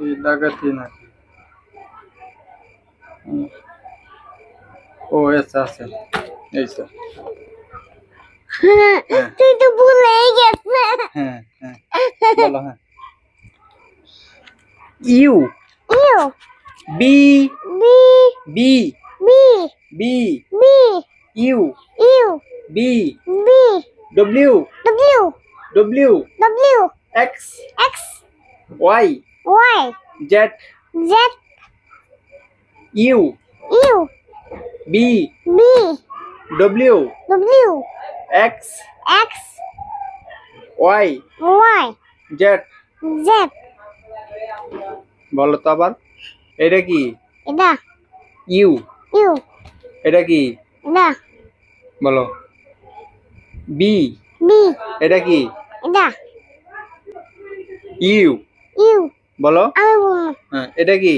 এই লাগাতে নাকি? ও আচ্ছা আচ্ছা, এই তো। তুই তো ভুলেই গেছে। হ্যাঁ হ্যাঁ, বলো। হ্যাঁ, U U B B B B B B U U B B W W W W X X Y Y Z Z U U B B W W X X Y Y Z. Z. বলো তো আবার, এটা কি? এটা you. You এটা কি? এটা বলো। বি। বি এটা কি? এটা ইউ। ইউ। বলো। আমি বলবো। হ্যাঁ, এটা কি?